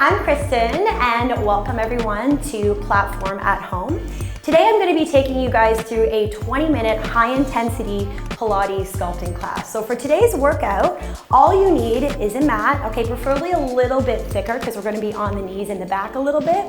I'm Kristin and welcome everyone to Platform at Home. Today I'm going to be taking you guys through a 20-minute high-intensity Pilates sculpting class. So for today's workout, all you need is a mat, okay, preferably a little bit thicker because we're going to be on the knees and the back a little bit.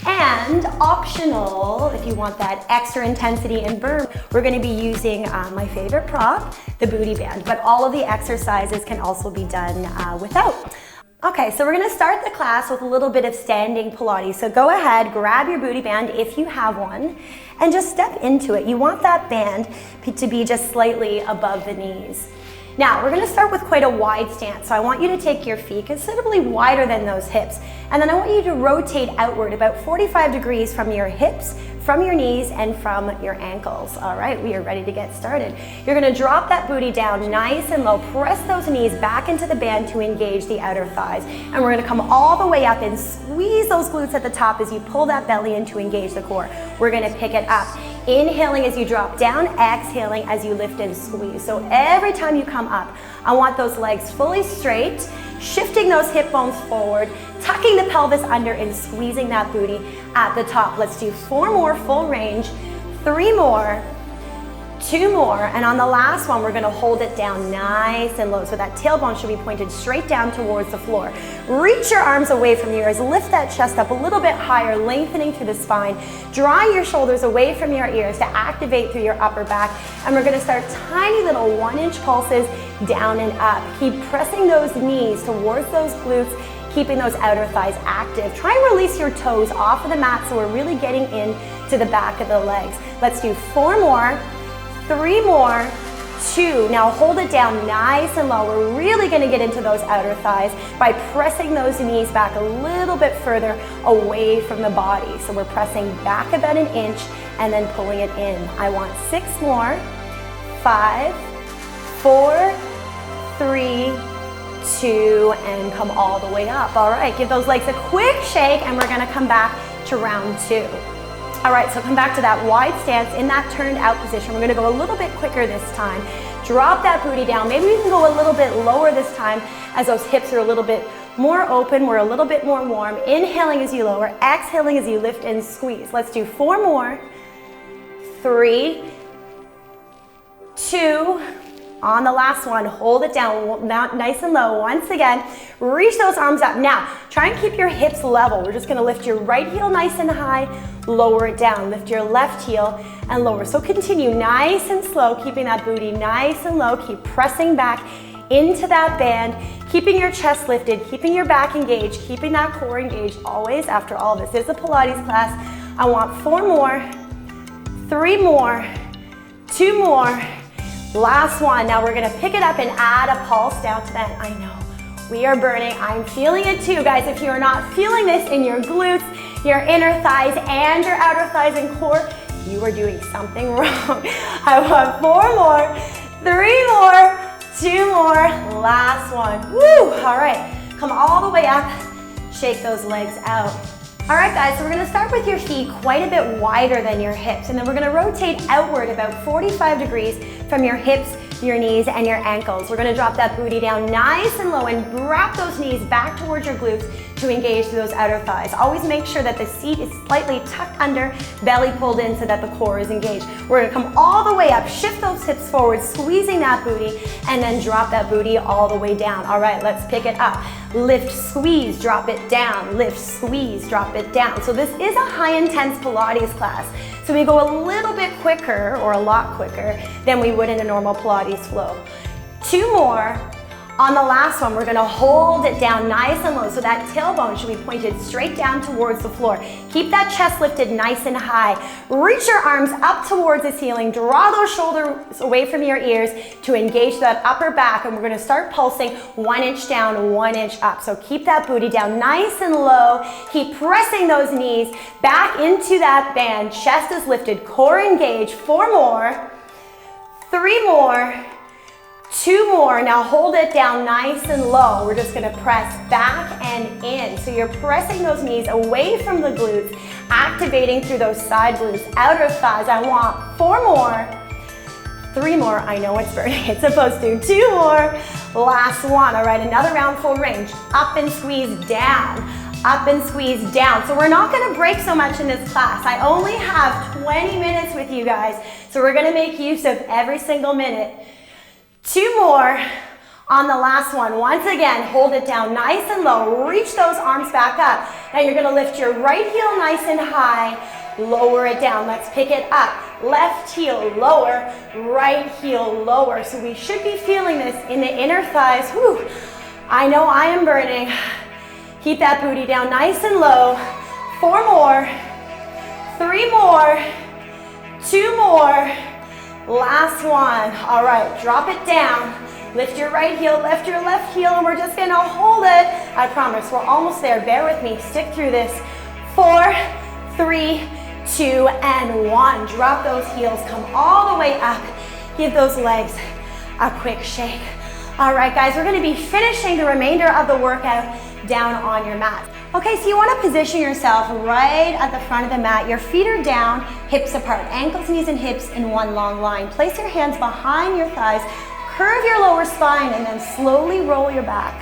And optional, if you want that extra intensity and burn, we're going to be using my favorite prop, the booty band. But all of the exercises can also be done without. Okay, so we're going to start the class with a little bit of standing Pilates. So go ahead, grab your booty band if you have one, and just step into it. You want that band to be just slightly above the knees. Now, we're going to start with quite a wide stance. So I want you to take your feet considerably wider than those hips. And then I want you to rotate outward about 45 degrees from your hips, from your knees, and from your ankles. All right, we are ready to get started. You're going to drop that booty down nice and low. Press those knees back into the band to engage the outer thighs. And we're going to come all the way up and squeeze those glutes at the top as you pull that belly in to engage the core. We're going to pick it up. Inhaling as you drop down, exhaling as you lift and squeeze. So every time you come up, I want those legs fully straight, shifting those hip bones forward, tucking the pelvis under and squeezing that booty at the top. Let's do 4 more full range, 3 more, 2 more, and on the last one, we're gonna hold it down nice and low. So that tailbone should be pointed straight down towards the floor. Reach your arms away from your ears, lift that chest up a little bit higher, lengthening through the spine. Draw your shoulders away from your ears to activate through your upper back. And we're gonna start tiny little 1-inch pulses down and up. Keep pressing those knees towards those glutes, keeping those outer thighs active. Try and release your toes off of the mat so we're really getting into the back of the legs. Let's do 4 more. 3 more, 2. Now hold it down nice and low. We're really gonna get into those outer thighs by pressing those knees back a little bit further away from the body. So we're pressing back about 1 inch and then pulling it in. I want 6 more, 5, 4, 3, 2, and come all the way up. All right, give those legs a quick shake and we're gonna come back to round 2. All right, so come back to that wide stance in that turned out position. We're gonna go a little bit quicker this time. Drop that booty down. Maybe we can go a little bit lower this time as those hips are a little bit more open. We're a little bit more warm. Inhaling as you lower, exhaling as you lift and squeeze. Let's do 4 more. 3, 2, on the last one, hold it down nice and low. Once again, reach those arms up. Now, try and keep your hips level. We're just gonna lift your right heel nice and high, lower it down. Lift your left heel and lower. So continue nice and slow, keeping that booty nice and low. Keep pressing back into that band, keeping your chest lifted, keeping your back engaged, keeping that core engaged always. After all, this is a Pilates class. I want 4 more, 3 more, 2 more. Last one. Now we're gonna pick it up and add a pulse down to that. I know, we are burning. I'm feeling it too, guys. If you are not feeling this in your glutes, your inner thighs, and your outer thighs and core, you are doing something wrong. I want 4 more, 3 more, 2 more, last one. Woo, all right. Come all the way up, shake those legs out. All right, guys, so we're gonna start with your feet quite a bit wider than your hips, and then we're gonna rotate outward about 45 degrees from your hips, your knees, and your ankles. We're gonna drop that booty down nice and low and wrap those knees back towards your glutes to engage through those outer thighs. Always make sure that the seat is slightly tucked under, belly pulled in so that the core is engaged. We're gonna come all the way up, shift those hips forward, squeezing that booty, and then drop that booty all the way down. All right, let's pick it up. Lift, squeeze, drop it down. Lift, squeeze, drop it down. So this is a high intense Pilates class. So we go a little bit quicker, or a lot quicker, than we would in a normal Pilates flow. 2 more. On the last one, we're gonna hold it down nice and low so that tailbone should be pointed straight down towards the floor. Keep that chest lifted nice and high. Reach your arms up towards the ceiling. Draw those shoulders away from your ears to engage that upper back, and we're gonna start pulsing 1 inch down, 1 inch up. So keep that booty down nice and low. Keep pressing those knees back into that band. Chest is lifted, core engaged. 4 more, 3 more, 2 more. Now hold it down nice and low. We're just gonna press back and in. So you're pressing those knees away from the glutes, activating through those side glutes, outer thighs. I want 4 more, 3 more. I know it's burning, it's supposed to. 2 more, last one. All right, another round full range. Up and squeeze down. up and squeeze down. So we're not gonna break so much in this class. I only have 20 minutes with you guys, so we're gonna make use of every single minute. 2 more on the last one. Once again, hold it down nice and low. Reach those arms back up. Now you're gonna lift your right heel nice and high, lower it down. Let's pick it up. Left heel lower, right heel lower. So we should be feeling this in the inner thighs. Whew. I know I am burning. Keep that booty down nice and low. 4 more, 3 more, 2 more. Last one. All right, drop it down. Lift your right heel, lift your left heel, and we're just gonna hold it. I promise, we're almost there. Bear with me, stick through this. 4, 3, 2, and 1. Drop those heels, come all the way up. Give those legs a quick shake. All right, guys, we're gonna be finishing the remainder of the workout down on your mat. Okay, so you wanna position yourself right at the front of the mat. Your feet are down, hips apart, ankles, knees, and hips in one long line. Place your hands behind your thighs, curve your lower spine, and then slowly roll your back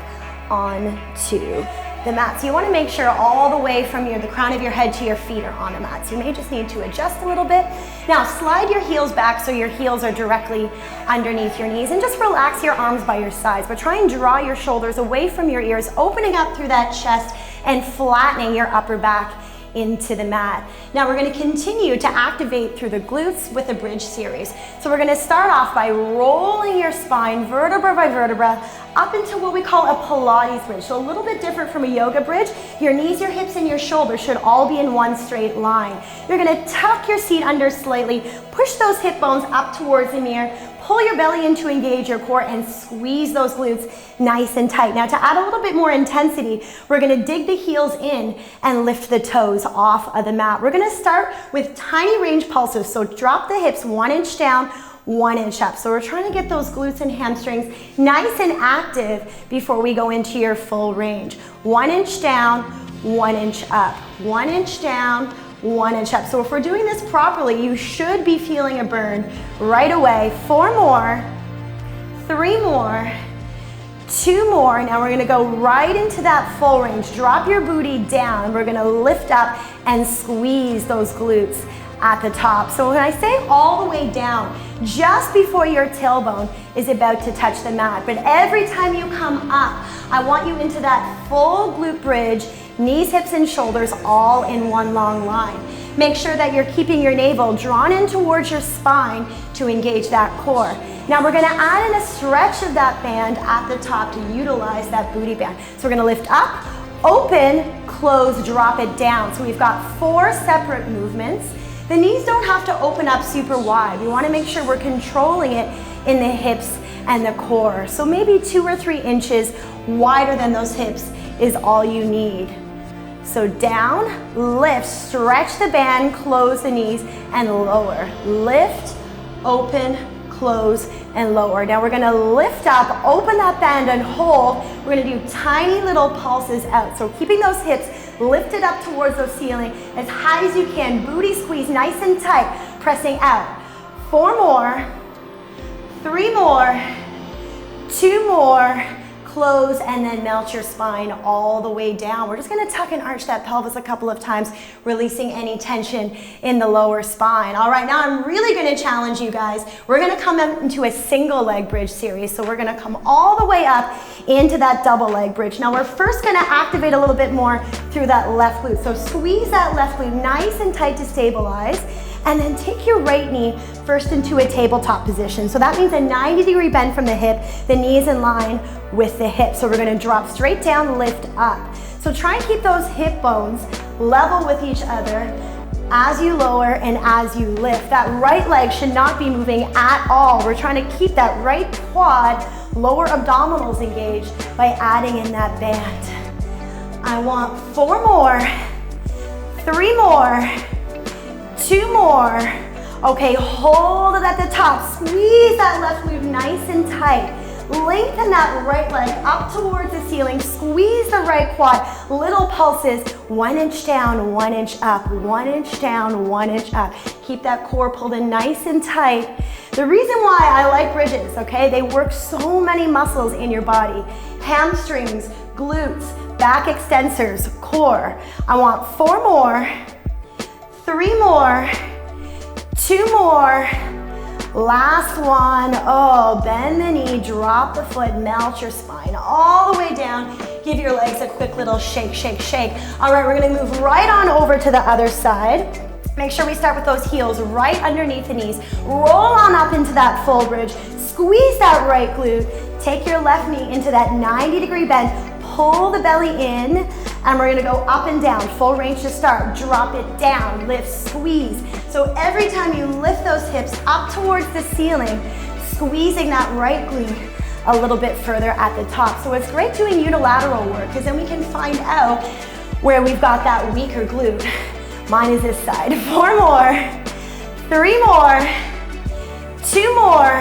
onto the mat. So you wanna make sure all the way from the crown of your head to your feet are on the mat. So you may just need to adjust a little bit. Now slide your heels back so your heels are directly underneath your knees, and just relax your arms by your sides, but try and draw your shoulders away from your ears, opening up through that chest and flattening your upper back into the mat. Now we're going to continue to activate through the glutes with the bridge series. So we're going to start off by rolling your spine vertebra by vertebra up into what we call a Pilates bridge. So a little bit different from a yoga bridge. Your knees, your hips, and your shoulders should all be in one straight line. You're going to tuck your seat under slightly, push those hip bones up towards the mirror, pull your belly in to engage your core, and squeeze those glutes nice and tight. Now to add a little bit more intensity, we're gonna dig the heels in and lift the toes off of the mat. We're gonna start with tiny range pulses. So drop the hips 1 inch down, 1 inch up. So we're trying to get those glutes and hamstrings nice and active before we go into your full range. 1 inch down, 1 inch up, 1 inch down, 1 inch up. So if we're doing this properly, you should be feeling a burn right away. 4 more, 3 more, 2 more. Now we're gonna go right into that full range. Drop your booty down. We're gonna lift up and squeeze those glutes at the top. So when I say all the way down, just before your tailbone is about to touch the mat. But every time you come up, I want you into that full glute bridge, knees, hips, and shoulders all in one long line. Make sure that you're keeping your navel drawn in towards your spine to engage that core. Now we're gonna add in a stretch of that band at the top to utilize that booty band. So we're gonna lift up, open, close, drop it down. So we've got 4 separate movements. The knees don't have to open up super wide. We wanna make sure we're controlling it in the hips and the core. So maybe 2 or 3 inches wider than those hips is all you need. So down, lift, stretch the band, close the knees, and lower. Lift, open, close, and lower. Now we're gonna lift up, open that band, and hold. We're gonna do tiny little pulses out. So keeping those hips lifted up towards the ceiling as high as you can. Booty squeeze nice and tight, pressing out. 4 more, 3 more, 2 more. Close, and then melt your spine all the way down. We're just gonna tuck and arch that pelvis a couple of times, releasing any tension in the lower spine. All right, now I'm really gonna challenge you guys. We're gonna come into a single leg bridge series. So we're gonna come all the way up into that double leg bridge. Now we're first gonna activate a little bit more through that left glute. So squeeze that left glute nice and tight to stabilize. And then take your right knee first into a tabletop position. So that means a 90-degree bend from the hip, the knees in line with the hip. So we're gonna drop straight down, lift up. So try and keep those hip bones level with each other as you lower and as you lift. That right leg should not be moving at all. We're trying to keep that right quad, lower abdominals engaged by adding in that band. I want 4 more, 3 more, 2 more. Okay, hold it at the top. Squeeze that left glute nice and tight. Lengthen that right leg up towards the ceiling. Squeeze the right quad. Little pulses. 1 inch down, 1 inch up. 1 inch down, 1 inch up. Keep that core pulled in nice and tight. The reason why I like bridges, okay, they work so many muscles in your body. Hamstrings, glutes, back extensors, core. I want 4 more, 3 more, 2 more, last one. Oh, bend the knee, drop the foot, melt your spine all the way down. Give your legs a quick little shake, shake, shake. All right, we're gonna move right on over to the other side. Make sure we start with those heels right underneath the knees. Roll on up into that full bridge. Squeeze that right glute. Take your left knee into that 90-degree bend. Pull the belly in, and we're gonna go up and down. Full range to start. Drop it down, lift, squeeze. So every time you lift those hips up towards the ceiling, squeezing that right glute a little bit further at the top. So it's great doing unilateral work, because then we can find out where we've got that weaker glute. Mine is this side. 4 more, 3 more, 2 more.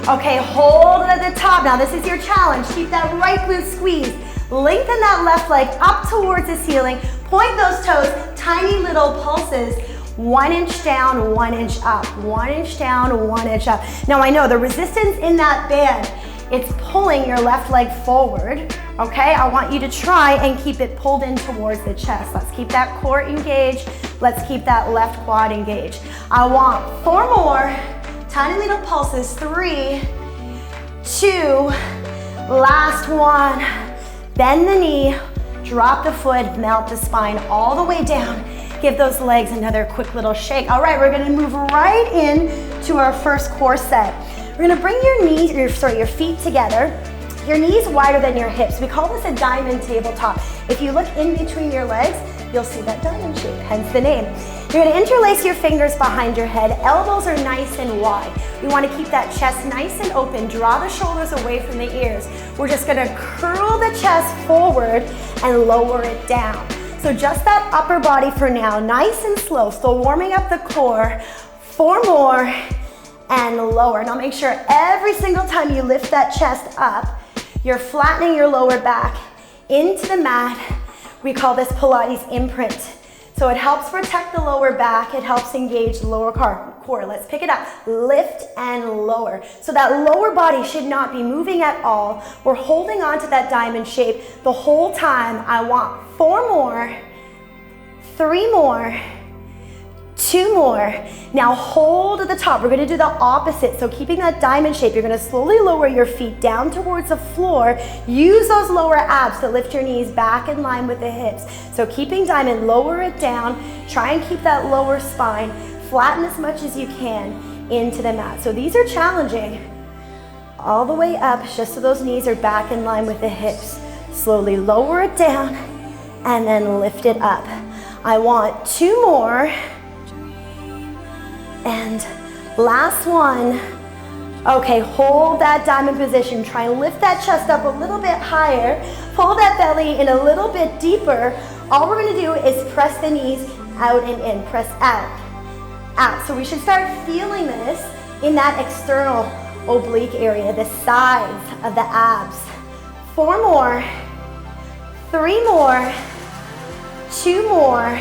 Okay, hold it at the top. Now this is your challenge. Keep that right glute squeezed. Lengthen that left leg up towards the ceiling. Point those toes, tiny little pulses. 1 inch down, 1 inch up. 1 inch down, 1 inch up. Now I know the resistance in that band, it's pulling your left leg forward. Okay, I want you to try and keep it pulled in towards the chest. Let's keep that core engaged. Let's keep that left quad engaged. I want 4 more, tiny little pulses. 3, 2, last one. Bend the knee, drop the foot, melt the spine all the way down. Give those legs another quick little shake. All right, we're gonna move right in to our first core set. We're gonna bring your feet together. Your knees wider than your hips. We call this a diamond tabletop. If you look in between your legs, you'll see that diamond shape, hence the name. You're gonna interlace your fingers behind your head. Elbows are nice and wide. We wanna keep that chest nice and open. Draw the shoulders away from the ears. We're just gonna curl the chest forward and lower it down. So just that upper body for now, nice and slow. Still warming up the core. 4 more and lower. Now make sure every single time you lift that chest up, you're flattening your lower back into the mat. We call this Pilates imprint. So it helps protect the lower back. It helps engage the lower core. Let's pick it up. Lift and lower. So that lower body should not be moving at all. We're holding on to that diamond shape the whole time. I want 4 more, 3 more, 2 more. Now hold at the top. We're gonna do the opposite. So keeping that diamond shape, you're gonna slowly lower your feet down towards the floor. Use those lower abs to lift your knees back in line with the hips. So keeping diamond, lower it down. Try and keep that lower spine. Flatten as much as you can into the mat. So these are challenging. All the way up, just so those knees are back in line with the hips. Slowly lower it down and then lift it up. I want 2 more. And last one. Okay, hold that diamond position. Try and lift that chest up a little bit higher. Pull that belly in a little bit deeper. All we're gonna do is press the knees out and in. Press out, out. So we should start feeling this in that external oblique area, the sides of the abs. 4 more, 3 more, 2 more.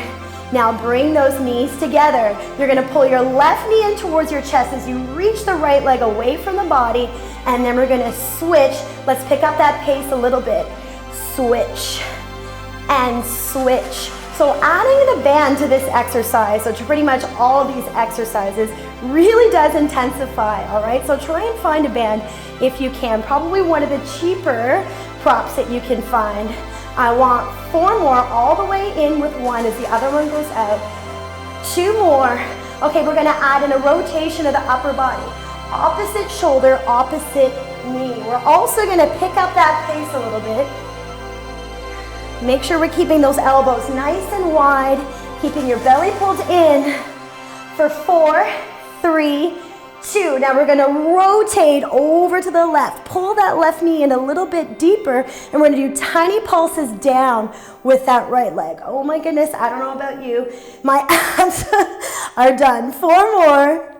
Now bring those knees together. You're gonna pull your left knee in towards your chest as you reach the right leg away from the body, and then we're gonna switch. Let's pick up that pace a little bit. Switch and switch. So adding the band to this exercise, so to pretty much all these exercises, really does intensify, all right? So try and find a band if you can. Probably one of the cheaper props that you can find. I want 4 more, all the way in with 1 as the other one goes out. 2 more. Okay, we're gonna add in a rotation of the upper body. Opposite shoulder, opposite knee. We're also gonna pick up that pace a little bit. Make sure we're keeping those elbows nice and wide, keeping your belly pulled in for 4, 3, 2. Now we're gonna rotate over to the left. Pull that left knee in a little bit deeper, and we're gonna do tiny pulses down with that right leg. Oh my goodness, I don't know about you. My abs are done. 4 more,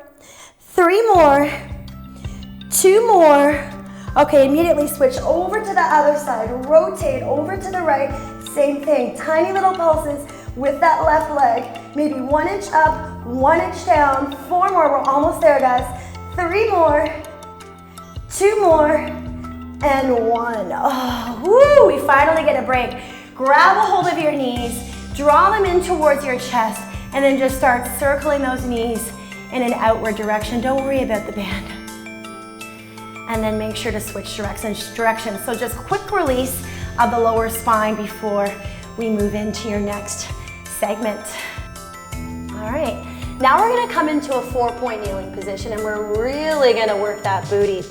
3 more, 2 more. Okay, immediately switch over to the other side. Rotate over to the right. Same thing, tiny little pulses with that left leg. Maybe 1 inch up, 1 inch down. 4 more, we're almost there, guys. 3 more, 2 more, and 1. Oh, woo, we finally get a break. Grab a hold of your knees, draw them in towards your chest, and then just start circling those knees in an outward direction. Don't worry about the band. And then make sure to switch directions. So just quick release of the lower spine before we move into your next segment. All right, now we're gonna come into a 4-point kneeling position, and we're really gonna work that booty.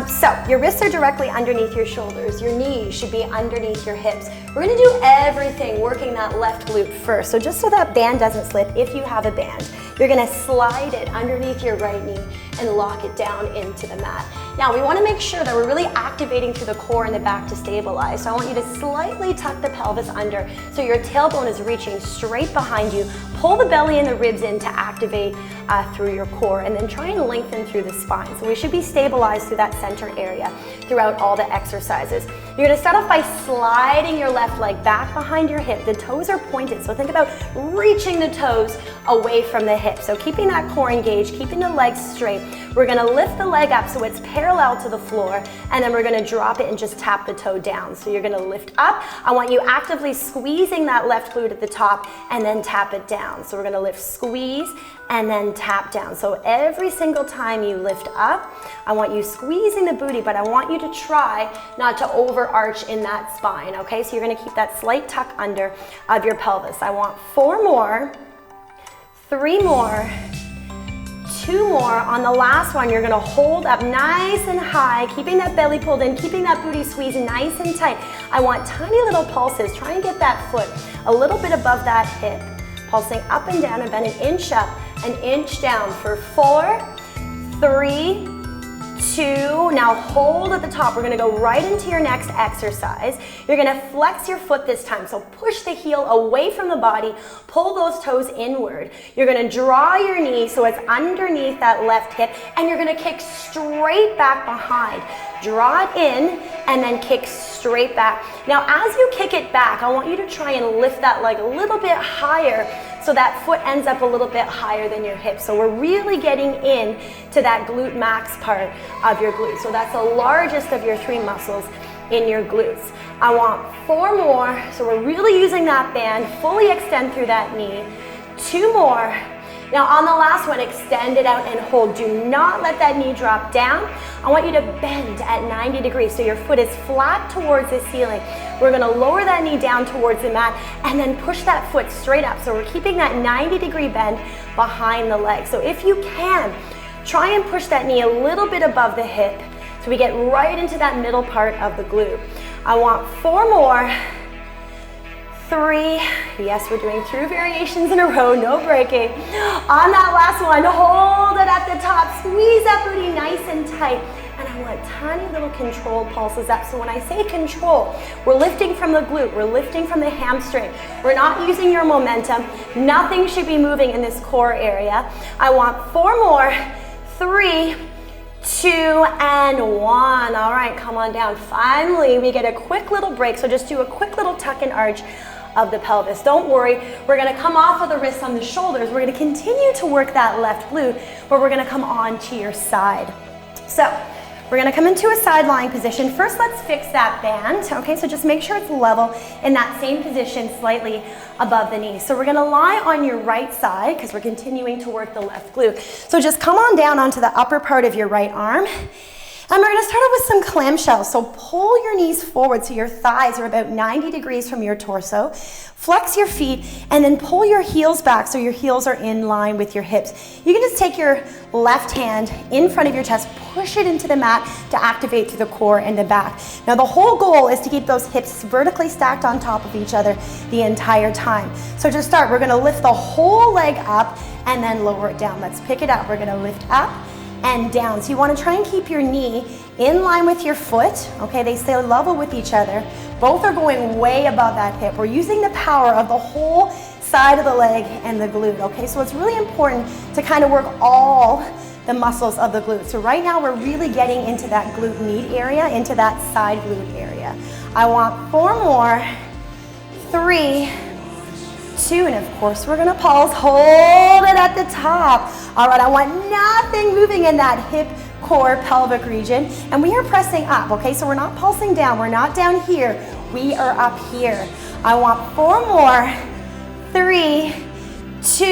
So your wrists are directly underneath your shoulders. Your knees should be underneath your hips. We're gonna do everything working that left glute first. So just so that band doesn't slip, if you have a band, you're gonna slide it underneath your right knee and lock it down into the mat. Now we wanna make sure that we're really activating through the core and the back to stabilize. So I want you to slightly tuck the pelvis under so your tailbone is reaching straight behind you. Pull the belly and the ribs in to activate through your core, and then try and lengthen through the spine. So we should be stabilized through that center area throughout all the exercises. You're gonna start off by sliding your left leg back behind your hip. The toes are pointed, so think about reaching the toes away from the hip. So keeping that core engaged, keeping the legs straight. We're gonna lift the leg up so it's parallel to the floor, and then we're gonna drop it and just tap the toe down. So you're gonna lift up. I want you actively squeezing that left glute at the top and then tap it down. So we're gonna lift, squeeze, and then tap down. So every single time you lift up, I want you squeezing the booty, but I want you to try not to overarch in that spine, okay? So you're gonna keep that slight tuck under of your pelvis. I want 4 more, 3 more, 2 more. On the last one, you're gonna hold up nice and high, keeping that belly pulled in, keeping that booty squeezed nice and tight. I want tiny little pulses. Try and get that foot a little bit above that hip. Pulsing up and down, and bend an inch up, an inch down for 4, 3, 2. Now hold at the top. We're gonna go right into your next exercise. You're gonna flex your foot this time. So push the heel away from the body, pull those toes inward. You're gonna draw your knee so it's underneath that left hip, and you're gonna kick straight back behind. Draw it in and then kick straight back. Now as you kick it back, I want you to try and lift that leg a little bit higher so that foot ends up a little bit higher than your hip. So we're really getting in to that glute max part of your glute. So that's the largest of your 3 muscles in your glutes. I want 4 more. So we're really using that band. Fully extend through that knee. 2 more. Now on the last one, extend it out and hold. Do not let that knee drop down. I want you to bend at 90 degrees so your foot is flat towards the ceiling. We're gonna lower that knee down towards the mat and then push that foot straight up. So we're keeping that 90-degree bend behind the leg. So if you can, try and push that knee a little bit above the hip so we get right into that middle part of the glute. I want 4 more. 3, yes, we're doing 3 variations in a row, no breaking. On that last one, hold it at the top, squeeze that booty nice and tight, and I want tiny little controlled pulses up. So when I say control, we're lifting from the glute, we're lifting from the hamstring, we're not using your momentum, nothing should be moving in this core area. I want 4 more, 3, 2, and 1. All right, come on down. Finally, we get a quick little break, so just do a quick little tuck and arch of the pelvis. Don't worry, we're gonna come off of the wrists on the shoulders. We're gonna continue to work that left glute, but we're gonna come on to your side. So we're gonna come into a side lying position. First, let's fix that band, okay? So just make sure it's level in that same position, slightly above the knee. So we're gonna lie on your right side because we're continuing to work the left glute. So just come on down onto the upper part of your right arm. And we're gonna start off with some clamshells. So pull your knees forward so your thighs are about 90 degrees from your torso. Flex your feet and then pull your heels back so your heels are in line with your hips. You can just take your left hand in front of your chest, push it into the mat to activate through the core and the back. Now the whole goal is to keep those hips vertically stacked on top of each other the entire time. So to start, we're gonna lift the whole leg up and then lower it down. Let's pick it up. We're gonna lift up and down. So you want to try and keep your knee in line with your foot, okay? They stay level with each other. Both are going way above that hip. We're using the power of the whole side of the leg and the glute, okay? So it's really important to kind of work all the muscles of the glute. So right now we're really getting into that glute med area, into that side glute area. I want 4 more, 3, 2, and of course we're gonna pulse. Hold it at the top. All right, I want nothing moving in that hip core, pelvic region, and we are pressing up, okay? So we're not pulsing down, we're not down here, we are up here. I want 4 more, 3, 2,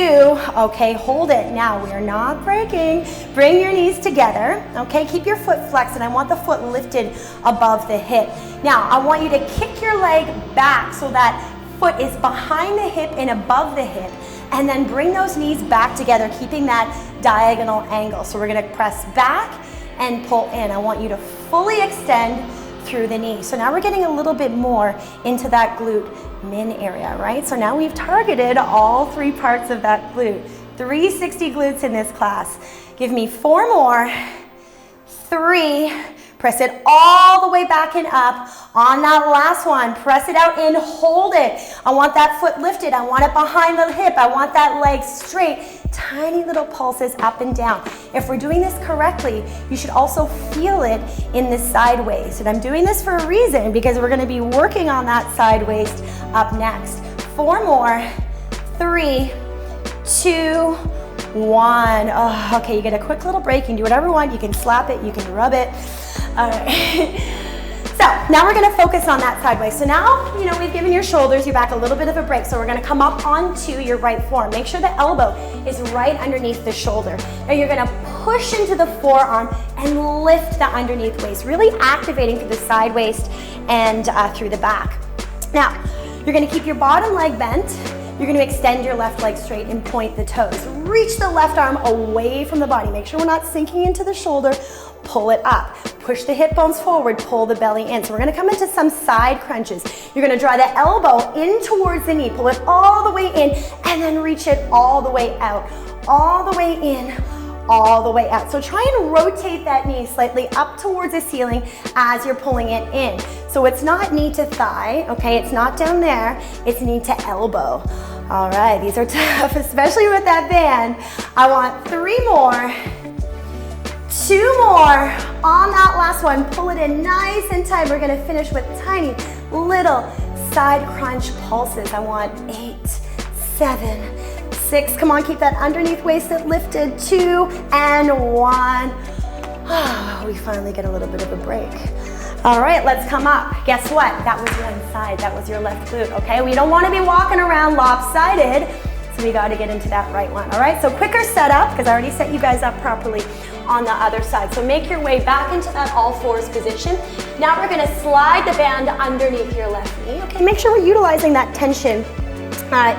okay, hold it. Now we are not breaking. Bring your knees together, okay? Keep your foot flexed, and I want the foot lifted above the hip. Now, I want you to kick your leg back so that foot is behind the hip and above the hip, and then bring those knees back together, keeping that diagonal angle. So we're gonna press back and pull in. I want you to fully extend through the knee. So now we're getting a little bit more into that glute min area, right? So now we've targeted all 3 parts of that glute. 360 glutes in this class. Give me 4 more, 3, press it all the way back and up. On that last one, press it out and hold it. I want that foot lifted. I want it behind the hip. I want that leg straight. Tiny little pulses up and down. If we're doing this correctly, you should also feel it in the side waist. And I'm doing this for a reason, because we're gonna be working on that side waist up next. 4 more, 3, 2, 1. Oh, okay, you get a quick little break. You can do whatever you want. You can slap it, you can rub it. All right. So now we're gonna focus on that side waist. So now, we've given your shoulders, your back a little bit of a break. So we're gonna come up onto your right forearm. Make sure the elbow is right underneath the shoulder. Now you're gonna push into the forearm and lift the underneath waist, really activating through the side waist and through the back. Now, you're gonna keep your bottom leg bent. You're gonna extend your left leg straight and point the toes. Reach the left arm away from the body. Make sure we're not sinking into the shoulder. Pull it up. Push the hip bones forward, pull the belly in. So we're gonna come into some side crunches. You're gonna draw the elbow in towards the knee, pull it all the way in, and then reach it all the way out. All the way in, all the way out. So try and rotate that knee slightly up towards the ceiling as you're pulling it in. So it's not knee to thigh, okay? It's not down there, it's knee to elbow. All right, these are tough, especially with that band. I want 3 more, 2 more. On that last one, pull it in nice and tight. We're gonna finish with tiny little side crunch pulses. I want 8, 7, 6. Come on, keep that underneath waist lifted. 2 and 1. Oh, we finally get a little bit of a break. All right, let's come up. Guess what? That was one side, that was your left glute, okay? We don't wanna be walking around lopsided, so we gotta get into that right one, all right? So quicker setup, because I already set you guys up properly on the other side. So make your way back into that all fours position. Now we're gonna slide the band underneath your left knee, okay? Make sure we're utilizing that tension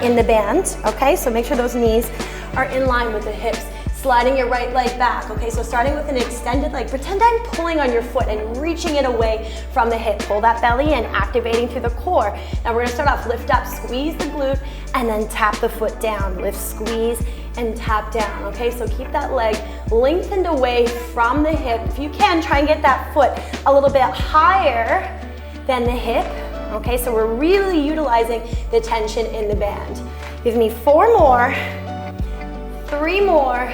in the band, okay? So make sure those knees are in line with the hips. Sliding your right leg back, okay? So starting with an extended leg, pretend I'm pulling on your foot and reaching it away from the hip. Pull that belly in, activating through the core. Now we're gonna start off, lift up, squeeze the glute, and then tap the foot down. Lift, squeeze, and tap down, okay? So keep that leg lengthened away from the hip. If you can, try and get that foot a little bit higher than the hip, okay? So we're really utilizing the tension in the band. Give me 4 more, 3 more,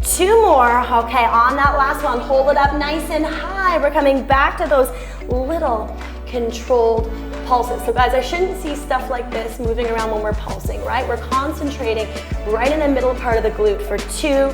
2 more, okay, on that last one, hold it up nice and high. We're coming back to those little controlled pulses. So guys, I shouldn't see stuff like this moving around when we're pulsing, right? We're concentrating right in the middle part of the glute for 2,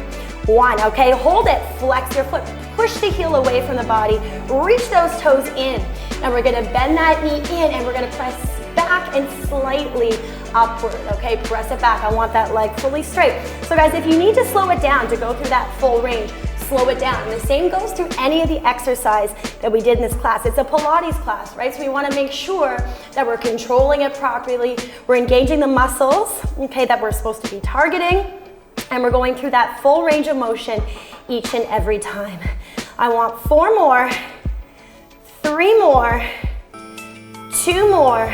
1, okay? Hold it, flex your foot, push the heel away from the body, reach those toes in, and we're gonna bend that knee in, and we're gonna press back and slightly upward, okay? Press it back. I want that leg fully straight. So guys, if you need to slow it down to go through that full range, slow it down. And the same goes through any of the exercise that we did in this class. It's a Pilates class, right? So we want to make sure that we're controlling it properly. We're engaging the muscles, okay, that we're supposed to be targeting. And we're going through that full range of motion each and every time. I want 4 more, 3 more, 2 more.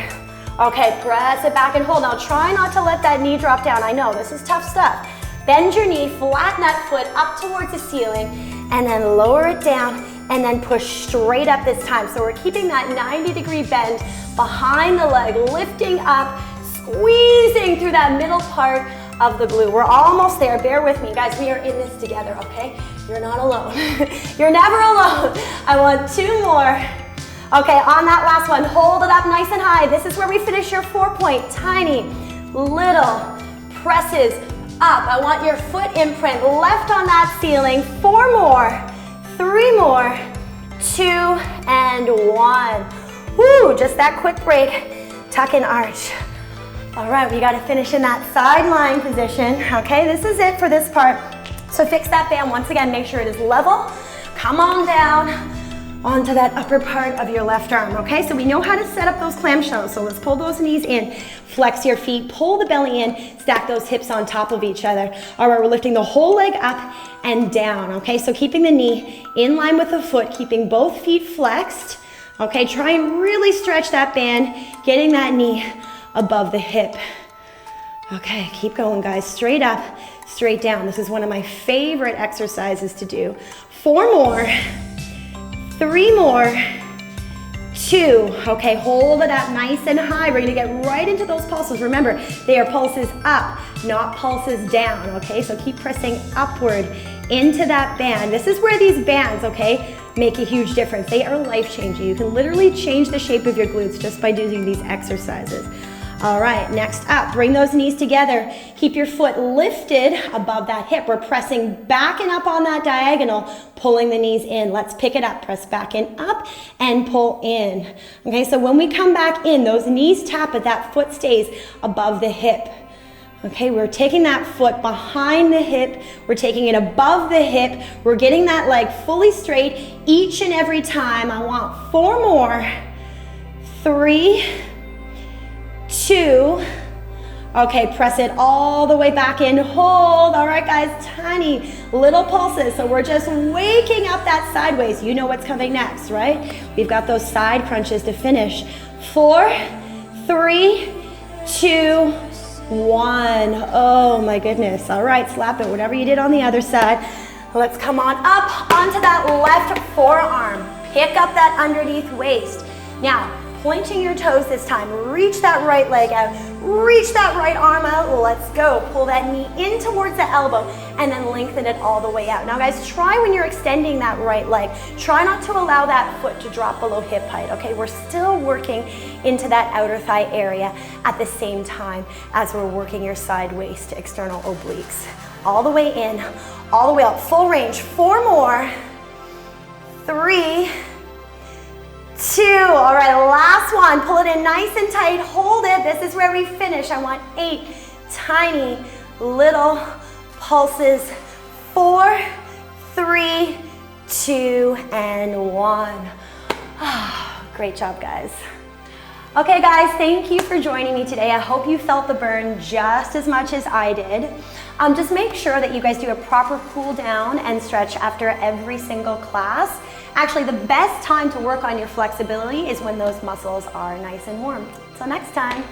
Okay, press it back and hold. Now try not to let that knee drop down. I know, this is tough stuff. Bend your knee, flatten that foot up towards the ceiling, and then lower it down, and then push straight up this time. So we're keeping that 90-degree bend behind the leg, lifting up, squeezing through that middle part of the glute. We're almost there, bear with me. Guys, we are in this together, okay? You're not alone. You're never alone. I want 2 more. Okay, on that last one, hold it up nice and high. This is where we finish your 4-point, tiny little presses up. I want your foot imprint left on that ceiling. 4 more, 3 more, 2, and 1. Woo, just that quick break. Tuck and arch. All right, we gotta finish in that sideline position. Okay, this is it for this part. So fix that band once again, make sure it is level. Come on down onto that upper part of your left arm, okay? So we know how to set up those clamshells, so let's pull those knees in, flex your feet, pull the belly in, stack those hips on top of each other. All right, we're lifting the whole leg up and down, okay? So keeping the knee in line with the foot, keeping both feet flexed, okay? Try and really stretch that band, getting that knee above the hip. Okay, keep going, guys. Straight up, straight down. This is one of my favorite exercises to do. 4 more. 3 more, 2. Okay, hold it up nice and high. We're gonna get right into those pulses. Remember, they are pulses up, not pulses down, okay? So keep pressing upward into that band. This is where these bands, okay, make a huge difference. They are life-changing. You can literally change the shape of your glutes just by doing these exercises. All right, next up, bring those knees together. Keep your foot lifted above that hip. We're pressing back and up on that diagonal, pulling the knees in. Let's pick it up, press back and up and pull in. Okay, so when we come back in, those knees tap, but that foot stays above the hip. Okay, we're taking that foot behind the hip. We're taking it above the hip. We're getting that leg fully straight each and every time. I want 4 more, 3, 2, okay, press it all the way back in, hold. All right, guys, tiny little pulses. So we're just waking up that sideways. You know what's coming next, right? We've got those side crunches to finish. 4, 3, 2, 1. Oh my goodness. All right, slap it, whatever you did on the other side. Let's come on up onto that left forearm. Pick up that underneath waist. Now, pointing your toes this time. Reach that right leg out. Reach that right arm out. Let's go. Pull that knee in towards the elbow and then lengthen it all the way out. Now guys, try when you're extending that right leg, try not to allow that foot to drop below hip height, okay? We're still working into that outer thigh area at the same time as we're working your side waist to external obliques. All the way in, all the way up, full range. 4 more, 3, 2, all right, last one. Pull it in nice and tight, hold it. This is where we finish. I want 8 tiny little pulses. 4, 3, 2, and 1. Oh, great job, guys. Okay, guys, thank you for joining me today. I hope you felt the burn just as much as I did. Just make sure that you guys do a proper cool down and stretch after every single class. Actually, the best time to work on your flexibility is when those muscles are nice and warm. Till next time.